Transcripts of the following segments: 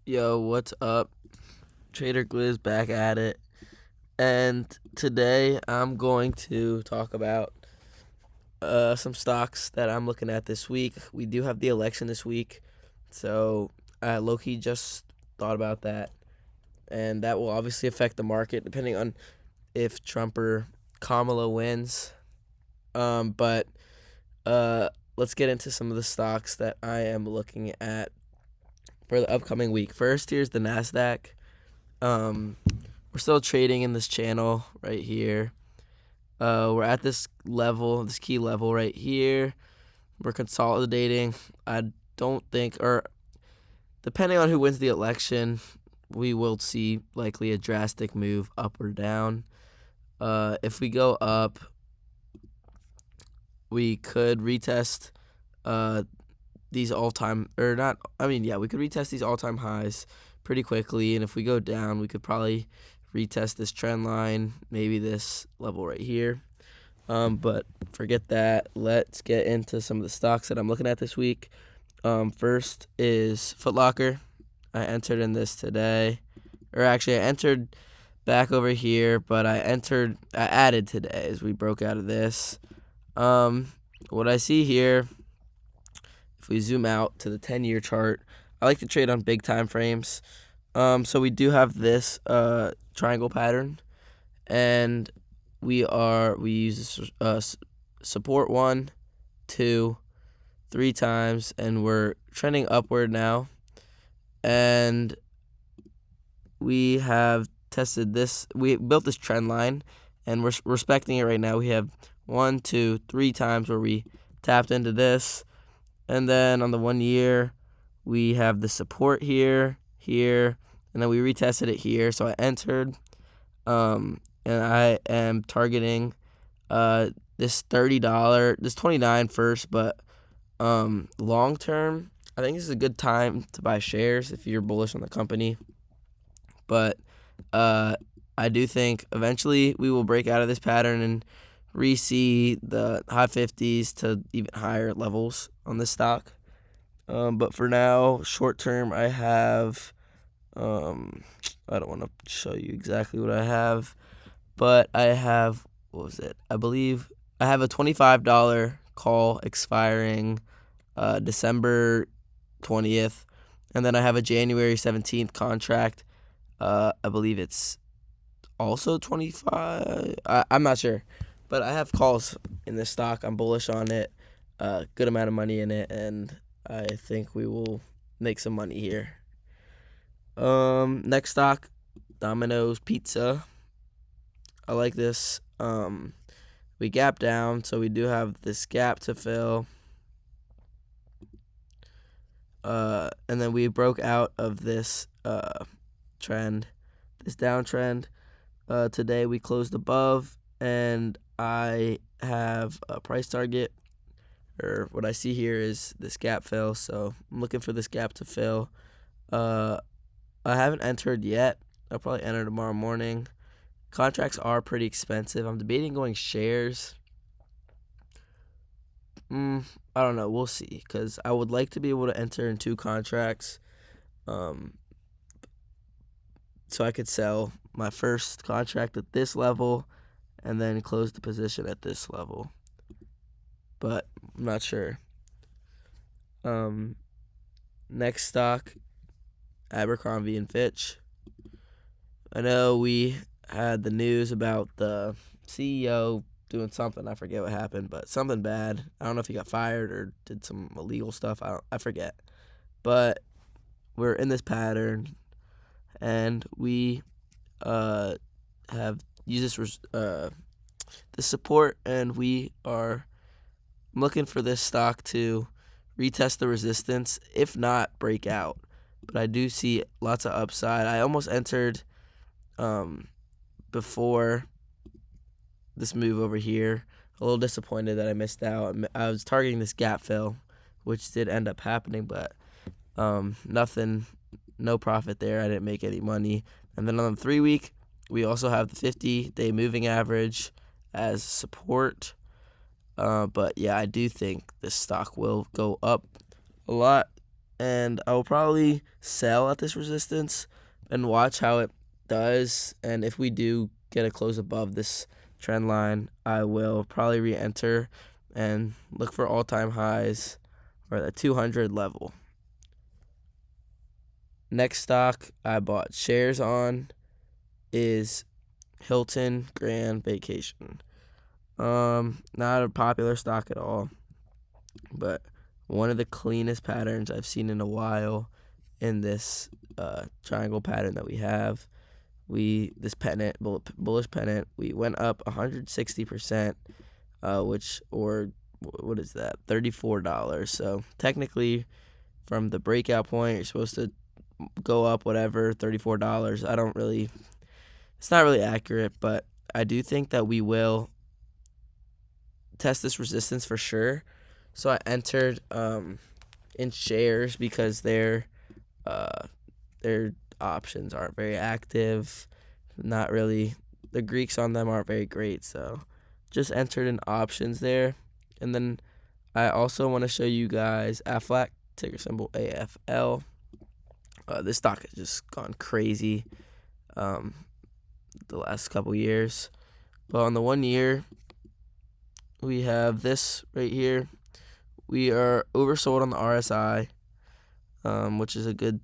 Yo, what's up? Trader Gliz back at it. And today I'm going to talk about some stocks that I'm looking at this week. We do have the election this week, so Loki just thought about that. And that will obviously affect the market depending on if Trump or Kamala wins. But let's get into some of the stocks that I am looking at for the upcoming week. First, here's the NASDAQ. We're still trading in this channel right here. We're at this level, this key level right here. We're consolidating. I don't think, or depending on who wins the election, we will see likely a drastic move up or down. If we go up, we could retest these all-time, or not, we could retest these all-time highs pretty quickly. And if we go down, we could probably retest this trend line, maybe this level right here. But forget that. Let's get into some of the stocks that I'm looking at this week. First is Foot Locker. I entered in this today, or actually I entered back over here, but I added today as we broke out of this. What I see here, if we zoom out to the 10-year chart, I like to trade on big time frames. So we do have this triangle pattern, and we use support 1, 2, 3 times, and we're trending upward now. And we have tested this. We built this trend line, and we're respecting it right now. We have 1, 2, 3 times where we tapped into this, and then on the 1 year, we have the support here, and then we retested it here. So I entered, and I am targeting this $30, this $29 first, but long term, I think this is a good time to buy shares if you're bullish on the company. But I do think eventually we will break out of this pattern and re-see the high 50s to even higher levels on this stock. But for now, short term, I have, I don't want to show you exactly what I have, but I have, what was it? I believe I have a $25 call expiring December 20th, and then I have a January 17th contract. I believe it's also 25. I'm not sure, but I have calls in this stock. I'm bullish on it. Good amount of money in it, and I think we will make some money here. Next stock, Domino's Pizza. I like this. We gap down, so we do have this gap to fill. And then we broke out of this trend, this downtrend. Today we closed above, and I have a price target, or what I see here is this gap fill. So I'm looking for this gap to fill. I haven't entered yet. I'll probably enter tomorrow morning. Contracts are pretty expensive. I'm debating going shares. I don't know. We'll see, because I would like to be able to enter in 2 contracts, so I could sell my first contract at this level and then close the position at this level. But I'm not sure. Next stock, Abercrombie and Fitch. I know we had the news about the CEO doing something. I forget what happened, but something bad. I don't know if he got fired or did some illegal stuff. I forget. But we're in this pattern, and we have used this support, and we are looking for this stock to retest the resistance, if not break out. But I do see lots of upside. I almost entered before this move over here. A little disappointed that I missed out. I was targeting this gap fill, which did end up happening, but nothing, no profit there. I didn't make any money. And then on the 3-week, we also have the 50-day moving average as support. But yeah, I do think this stock will go up a lot and I will probably sell at this resistance and watch how it does. And if we do get a close above this trend line, I will probably re-enter and look for all-time highs or the 200 level. Next stock I bought shares on is Hilton Grand Vacation. Not a popular stock at all, but one of the cleanest patterns I've seen in a while in this triangle pattern that we have. This pennant, bullish pennant, we went up 160%, what is that? $34. So technically, from the breakout point, you're supposed to go up whatever, $34. It's not really accurate, but I do think that we will test this resistance for sure. So I entered in shares because their options aren't very active. Not really, the Greeks on them aren't very great. So just entered in options there. And then I also want to show you guys Aflac, ticker symbol AFL. This stock has just gone crazy the last couple years. But on the 1 year, we have this right here. We are oversold on the RSI, which is a good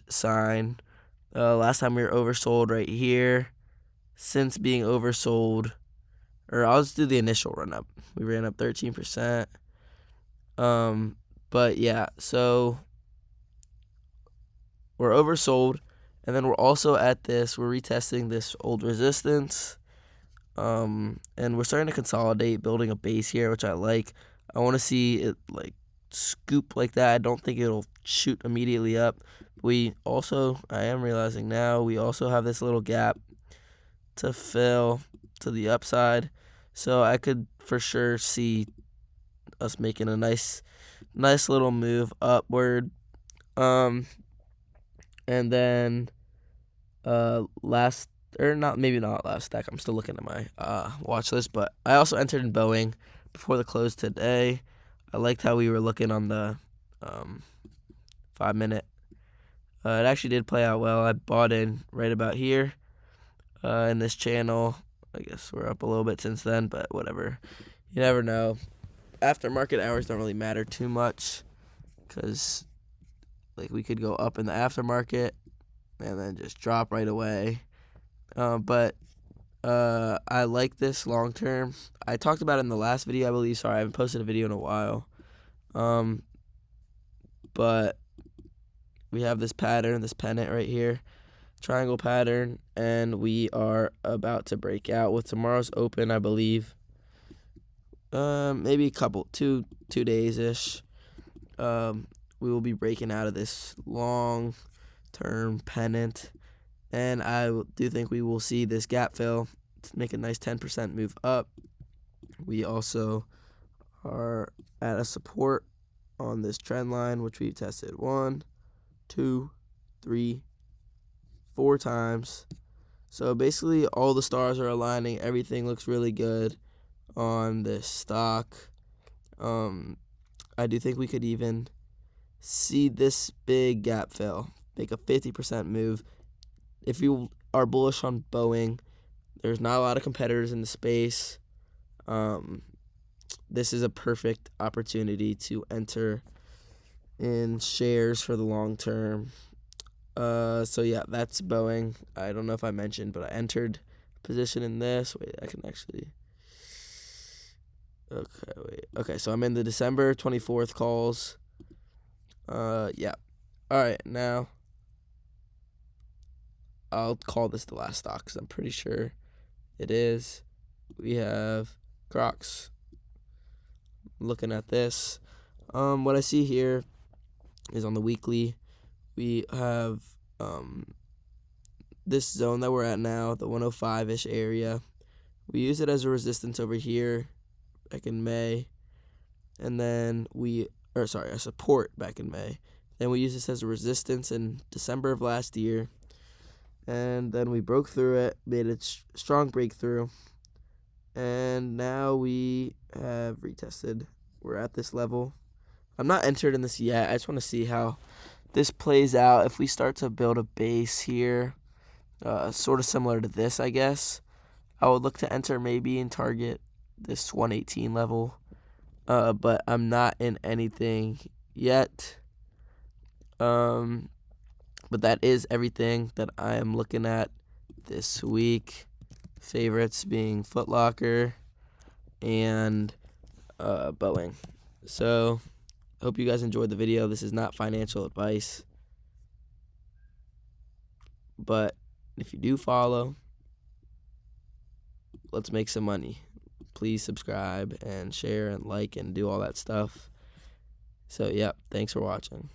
sign. Last time we were oversold right here. Since being oversold, or I'll just do the initial run up. We ran up 13%. But yeah, so we're oversold, and then we're also we're retesting this old resistance. And we're starting to consolidate, building a base here, which I like. I want to see it like scoop like that. I don't think it'll shoot immediately up. I am realizing now, we also have this little gap to fill to the upside. So I could for sure see us making a nice little move upward. And then maybe not last stack. I'm still looking at my watch list, but I also entered in Boeing before the close today. I liked how we were looking on the 5 minute. It actually did play out well. I bought in right about here in this channel. I guess we're up a little bit since then, but whatever. You never know. Aftermarket hours don't really matter too much because we could go up in the aftermarket and then just drop right away. But I like this long term. I talked about it in the last video, I believe. Sorry, I haven't posted a video in a while. But we have this pattern, this pennant right here, triangle pattern, and we are about to break out with tomorrow's open, I believe. Maybe two days ish. We will be breaking out of this long term pennant, and I do think we will see this gap fill to make a nice 10% move up. We also are at a support on this trend line, which we've tested 1, 2, 3, 4 times. So basically all the stars are aligning. Everything looks really good on this stock. I do think we could even see this big gap fill, make a 50% move. If you are bullish on Boeing, there's not a lot of competitors in the space. This is a perfect opportunity to enter in shares for the long term. So yeah, that's Boeing. I don't know if I mentioned, but I entered position in this. Wait, I can actually. Okay, so I'm in the December 24th calls. Yeah. All right, now I'll call this the last stock because I'm pretty sure it is. We have Crocs. Looking at this, what I see here is on the weekly, we have this zone that we're at now, the 105-ish area. We use it as a resistance over here back in May, and then a support back in May. Then we use this as a resistance in December of last year, and then we broke through it, made a strong breakthrough, and now we have retested. We're at this level, I'm not entered in this yet. I just want to see how this plays out. If we start to build a base here, sort of similar to this, I guess, I would look to enter maybe and target this 118 level. But I'm not in anything yet. But that is everything that I am looking at this week. Favorites being Foot Locker and Boeing. So, hope you guys enjoyed the video. This is not financial advice. But if you do follow, let's make some money. Please subscribe and share and like and do all that stuff. So, yeah, thanks for watching.